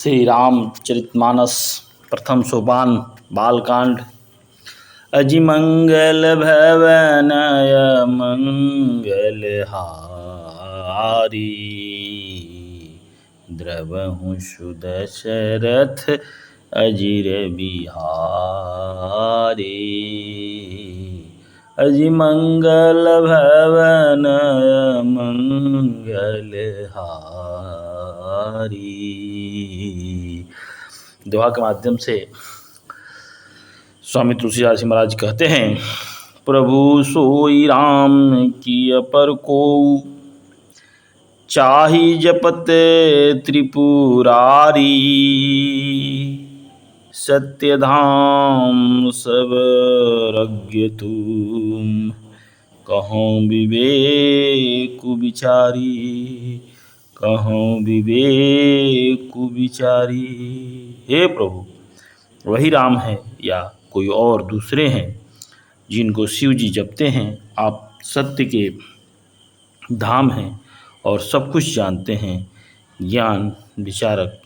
श्री रामचरितमानस प्रथम सोपान बालकांड। अजिमंगल भवनय मंगल हारी, द्रवहु सुदशरथ अजिर बिहारी। अजिमंगल भवनय मंगल हारी। दोहा के माध्यम से स्वामी तुलसीदास जी महाराज कहते हैं, प्रभु सोई राम की अपर को, चाहि जपत त्रिपुरारी। सत्यधाम सबरज्ञ तुम, कहो विवेक विचारी। कहो विवेक विचारी। हे प्रभु, वही राम है या कोई और दूसरे हैं जिनको शिव जी जपते हैं। आप सत्य के धाम हैं और सब कुछ जानते हैं, ज्ञान विचारक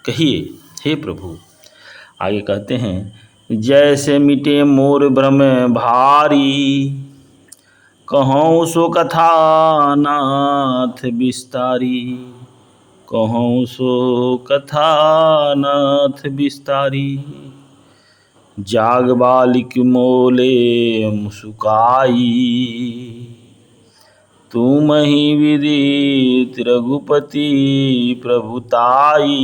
कहिए हे प्रभु। आगे कहते हैं, जैसे मिटे मोर भ्रम भारी, कहूँ सो कथा नाथ विस्तारी। कहूँ सो कथा नाथ विस्तारी। जाग बालिक मोले मुसुकाई, तुम ही विदित रघुपति प्रभुताई।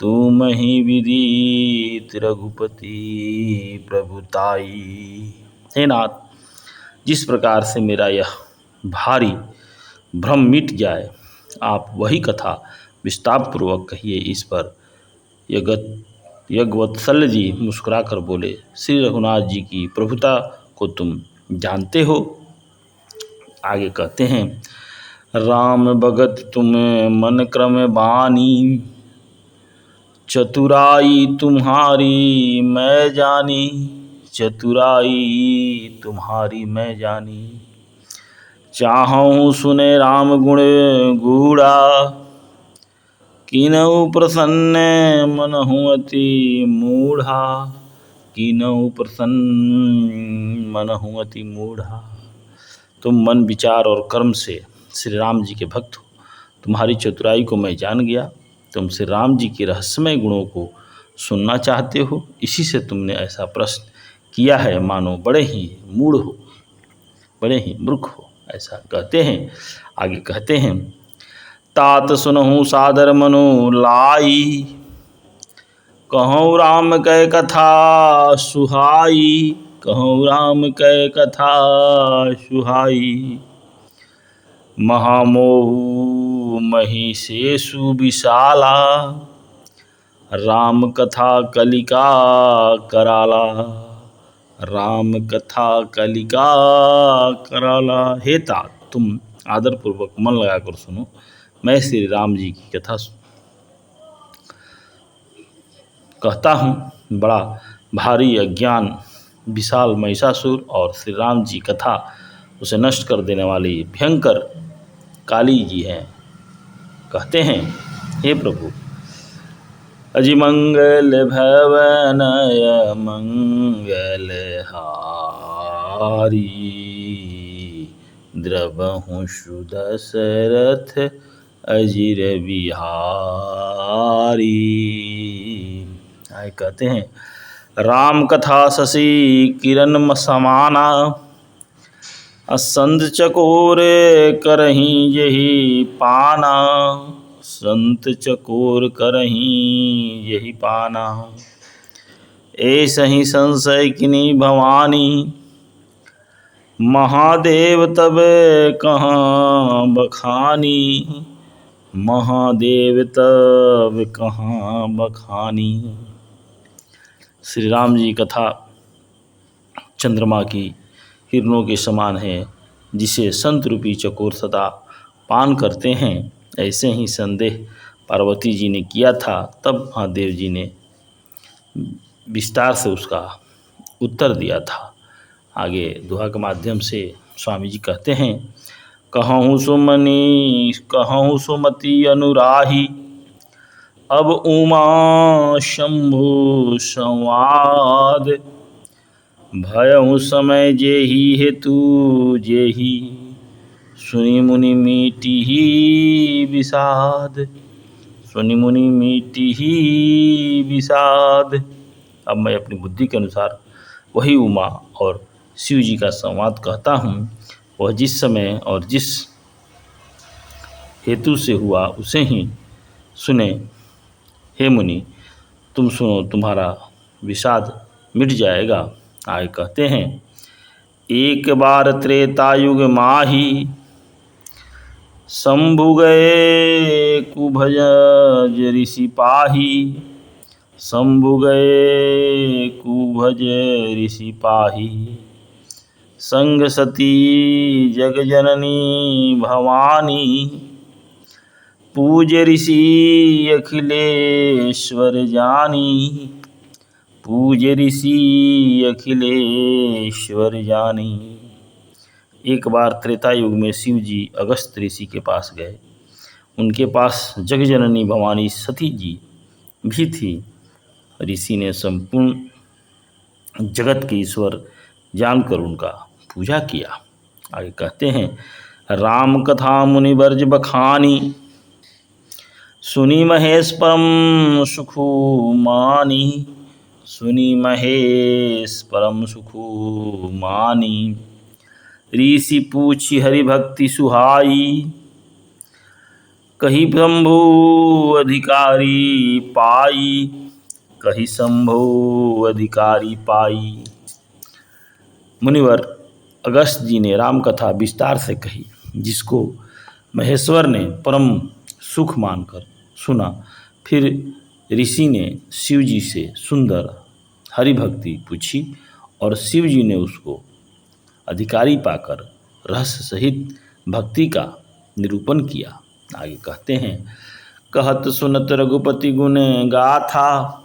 तुम ही विदित रघुपति प्रभुताई। हे नाथ, जिस प्रकार से मेरा यह भारी भ्रम मिट जाए, आप वही कथा विस्तार पूर्वक कहिए। इस पर यज्ञवत्सल जी मुस्कुरा कर बोले, श्री रघुनाथ जी की प्रभुता को तुम जानते हो। आगे कहते हैं, राम भगत तुम मन क्रम बानी, चतुराई तुम्हारी मैं जानी। चतुराई तुम्हारी मैं जानी। चाहूँ सुने राम गुण गूढ़ा, कीनहु प्रसन्न मनहु अति मूढ़ा। कीनहु प्रसन्न मनहु अति मूढ़ा। तुम मन विचार और कर्म से श्री राम जी के भक्त हो, तुम्हारी चतुराई को मैं जान गया। तुम श्री राम जी के रहस्यमय गुणों को सुनना चाहते हो, इसी से तुमने ऐसा प्रश्न किया है, मानो बड़े ही मूढ़ हो, बड़े ही मूर्ख हो, ऐसा कहते हैं। आगे कहते हैं, तात सुनहु सादर मनु लाई, कहूँ राम कै कथा सुहाई। कहूँ राम कै कथा सुहाई। महामोहु महिषेषु विशाला, राम कथा कलिका कराला। राम कथा कलिका कराला। हे तात, तुम आदरपूर्वक मन लगाकर सुनो, मैं श्री राम जी की कथा कहता हूँ। बड़ा भारी अज्ञान विशाल महिषासुर और श्री राम जी कथा उसे नष्ट कर देने वाली भयंकर काली जी हैं। कहते हैं, हे प्रभु, अजिमंगल भवनय मंगल हारी, द्रवहु सुदशरथ अजिर बिहारी। आए कहते हैं, राम कथा शशि किरण समाना, संत चकोर करही यही पाना। संत चकोर करही यही पाना। ऐसा ही संशय किनी भवानी, महादेव तब कहाँ बखानी। महादेव तब कहाँ बखानी। श्री राम जी कथा चंद्रमा की किरणों के समान है, जिसे संत रूपी चकोर सदा पान करते हैं। ऐसे ही संदेह पार्वती जी ने किया था, तब महादेव जी ने विस्तार से उसका उत्तर दिया था। आगे दोहा के माध्यम से स्वामी जी कहते हैं, कहूँ सुमति अनुराही, अब उमा शंभु संवाद, भयउ समय जेहि हेतु जेहि, सुनि मुनि मीटी ही विषाद, सुनि मुनि मीटी ही विषाद। अब मैं अपनी बुद्धि के अनुसार वही उमा और शिव जी का संवाद कहता हूँ। वह जिस समय और जिस हेतु से हुआ उसे ही सुने। हे मुनि, तुम सुनो, तुम्हारा विषाद मिट जाएगा। आगे कहते हैं, एक बार त्रेता युग माही, शंभु गए कुभज ऋषि पाही, शंभु गए कुभज ऋषि पाही, संग सती जग जननी भवानी, पूज्य ऋषि अखिलेश्वर जानी, पूज्य ऋषि अखिलेश्वर जानी। एक बार त्रेता युग में शिव जी अगस्त ऋषि के पास गए। उनके पास जगजननी भवानी सती जी भी थी। ऋषि ने संपूर्ण जगत के ईश्वर जानकर उनका पूजा किया। आगे कहते हैं, राम कथा मुनि वर्ज बखानी, सुनी महेश परम सुखु मानी, सुनी महेश परम सुखु मानी, ऋषि पूछी हरि भक्ति सुहाई, कही शंभु अधिकारी पाई, कही शंभु अधिकारी पाई। मुनिवर अगस्त जी ने राम कथा विस्तार से कही, जिसको महेश्वर ने परम सुख मानकर सुना। फिर ऋषि ने शिव जी से सुंदर हरि भक्ति पूछी और शिव जी ने उसको अधिकारी पाकर रहस्य सहित भक्ति का निरूपण किया। आगे कहते हैं, कहत सुनत रघुपति गुण गाथा,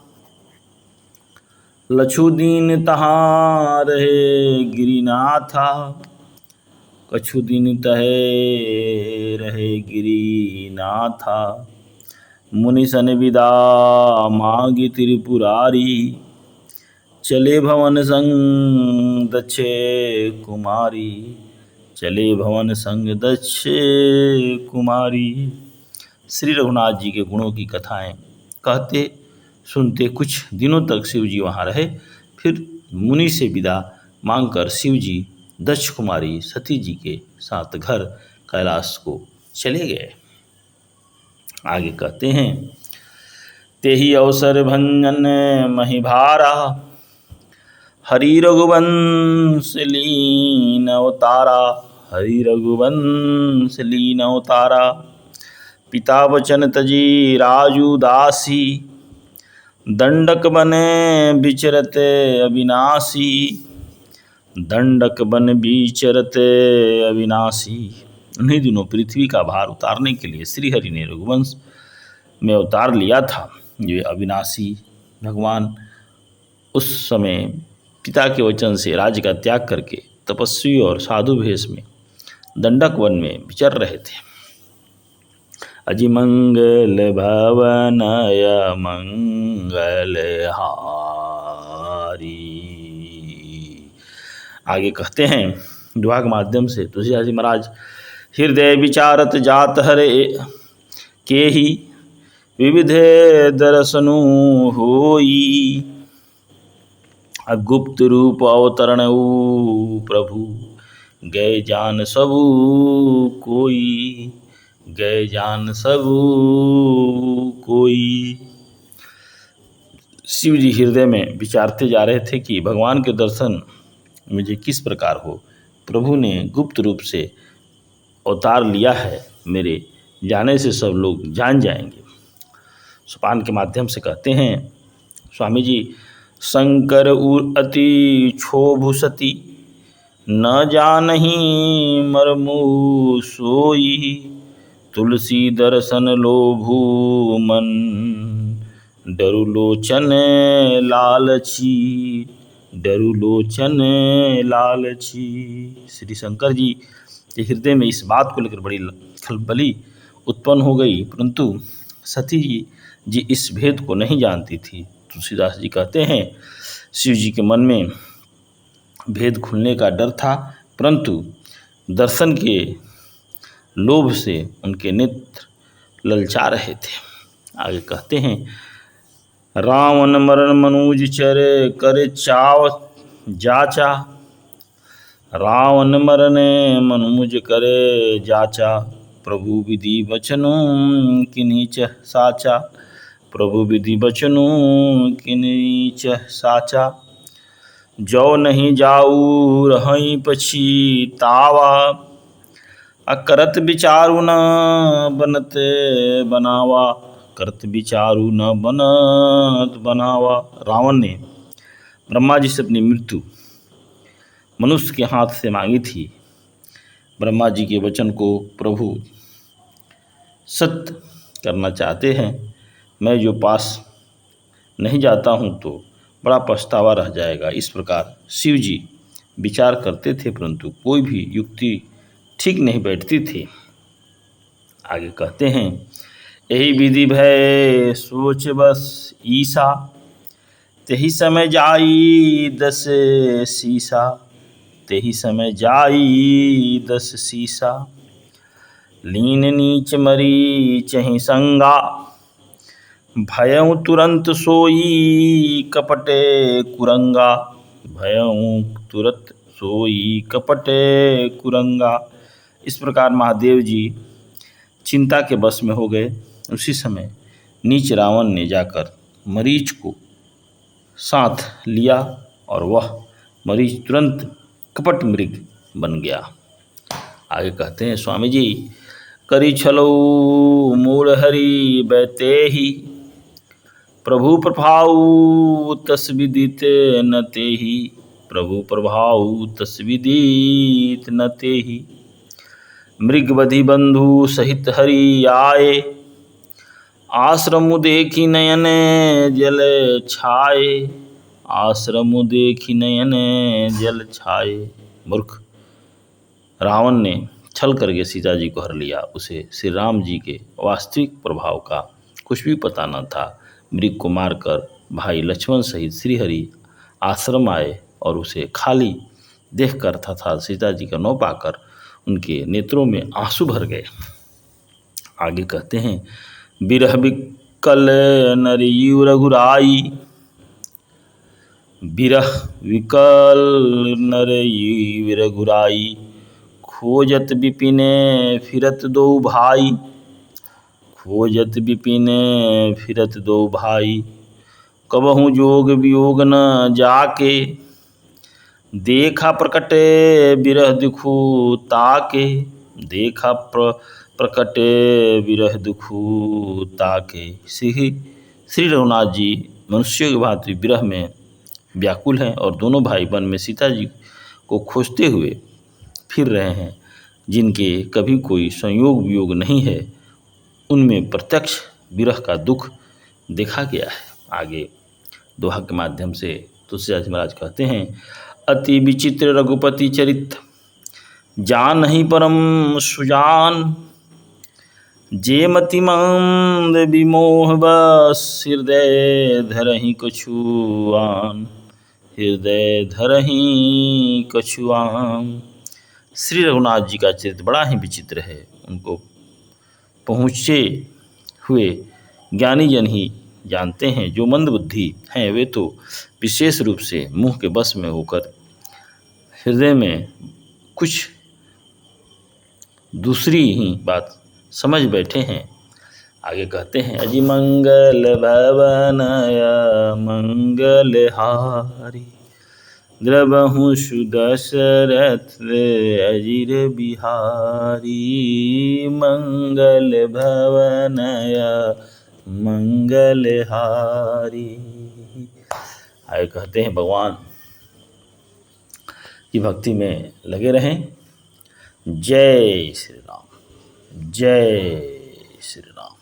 लछु दीन तहाँ रहे गिरिनाथा, कछु दिन तहे रहे गिरिनाथा, मुनि सन विदा मांगी त्रिपुरारी, चले भवन संग दक्षे कुमारी, चले भवन संग दक्षे कुमारी। श्री रघुनाथ जी के गुणों की कथाएं कहते सुनते कुछ दिनों तक शिव जी वहाँ रहे। फिर मुनि से विदा मांगकर शिव जी दक्ष कुमारी सती जी के साथ घर कैलाश को चले गए। आगे कहते हैं, तेहि अवसर भंजन महिभारा, हरि रघुवंश लीन अवतारा, हरि रघुवंश लीन अवतारा, पिता वचन तजी राजू दासी, दंडक बने विचरते अविनाशी, दंडक बन विचरते अविनाशी। उन्हीं दिनों पृथ्वी का भार उतारने के लिए श्री हरि ने रघुवंश में अवतार लिया था। ये अविनाशी भगवान उस समय पिता के वचन से राज्य का त्याग करके तपस्वी और साधु भेष में दंडक वन में विचर रहे थे। अजिमंगल भवनय मंगल हारी। आगे कहते हैं, दुआ के माध्यम से तुलसीदास जी महाराज, हृदय विचारत जात हरे के ही, विविधे दर्शनु होई, गुप्त रूप अवतरण प्रभु, गए जान सबू कोई, गए जान सबू कोई। शिव जी हृदय में विचारते जा रहे थे कि भगवान के दर्शन मुझे किस प्रकार हो। प्रभु ने गुप्त रूप से अवतार लिया है, मेरे जाने से सब लोग जान जाएंगे। सोपान के माध्यम से कहते हैं स्वामी जी, शंकर उर अति क्षोभु सती, न जानही मरमु सोई, तुलसी दर्शन लोभु मन, डरु लोचन लालची, डरु लोचन लालची। श्री शंकर जी के हृदय में इस बात को लेकर बड़ी खलबली उत्पन्न हो गई, परंतु सती जी जी इस भेद को नहीं जानती थी। तुलसीदास जी कहते हैं शिव जी के मन में भेद खुलने का डर था, परंतु दर्शन के लोभ से उनके नेत्र ललचा रहे थे। आगे कहते हैं रावण मरण मनुज चरे करे चाव जाचा, रावण मरने मनुज करे जाचा, प्रभु विधि बचनु किनीच साचा, प्रभु विधि बचनु किनीच साचा, जो नहीं जाऊ रही पछीतावा, करत विचारु न बनत बनावा, करत विचारु न बनत बनावा। रावण ने ब्रह्मा जी से अपनी मृत्यु मनुष्य के हाथ से मांगी थी। ब्रह्मा जी के वचन को प्रभु सत्य करना चाहते हैं। मैं जो पास नहीं जाता हूँ तो बड़ा पछतावा रह जाएगा। इस प्रकार शिव जी विचार करते थे, परंतु कोई भी युक्ति ठीक नहीं बैठती थी। आगे कहते हैं यही विधि भय सोच बस ईसा, तेही समय जाई 10 सीसा, तेही समय जाई 10 सीसा, लीन नीच मरी चहि संगा, भयउ तुरंत सोई कपटे कुरंगा, भयउ तुरंत सोई कपटे कुरंगा। इस प्रकार महादेव जी चिंता के बस में हो गए। उसी समय नीच रावण ने जाकर मरीच को साथ लिया और वह मरीच तुरंत कपट मृग बन गया। आगे कहते हैं स्वामी जी करी छलो मूढ़ हरि बैतेहि, प्रभु प्रभाऊ तस विदित न तेहि, प्रभु प्रभाऊ तस विदित न तेहि, मृगवधि बंधु सहित हरि आए, आश्रम देखी नयन जल छाए, आश्रम देखी नयन जल छाए। मूर्ख रावण ने छल करके सीता जी को हर लिया। उसे श्री राम जी के वास्तविक प्रभाव का कुछ भी पता न था। मृग को मारकर भाई लक्ष्मण सहित श्रीहरि आश्रम आए और उसे खाली देखकर तथा सीता जी का नौ पाकर उनके नेत्रों में आंसू भर गए। आगे कहते हैं बिरह विकल नरियु रघुराई, बिरह विकल नरियु रघुराई, खोजत विपिने फिरत दो भाई, खोजत विपिने फिरत दो भाई, कबहु जोग वियोग न जाके, देखा प्रकटे बिरह दुखु ताके, देखा प्रकटे विरह दुखु ताके। श्री रघुनाथ जी मनुष्यों की भांति विरह में व्याकुल हैं और दोनों भाई वन में सीता जी को खोजते हुए फिर रहे हैं, जिनके कभी कोई संयोग वियोग नहीं है, उनमें प्रत्यक्ष विरह का दुख देखा गया है। आगे दोहा के माध्यम से तुलसीदास महाराज कहते हैं अति विचित्र रघुपति चरित, जान नहीं परम सुजान, जे मति मंद विमोह बस, हृदय धरहि कछुआन, हृदय धरहि कछुआन। श्री रघुनाथ जी का चरित्र बड़ा ही विचित्र है। उनको पहुँचे हुए ज्ञानी जन ही जानते हैं। जो मंद बुद्धि हैं वे तो विशेष रूप से मुँह के बस में होकर हृदय में कुछ दूसरी ही बात समझ बैठे हैं। आगे कहते हैं अजी मंगल भवनय मंगलहारी, द्रवहु सुदशरथ अजिर बिहारी, मंगल भवनय मंगलहारी। आगे कहते हैं भगवान की भक्ति में लगे रहें। जय श्री राम, जय श्री राम।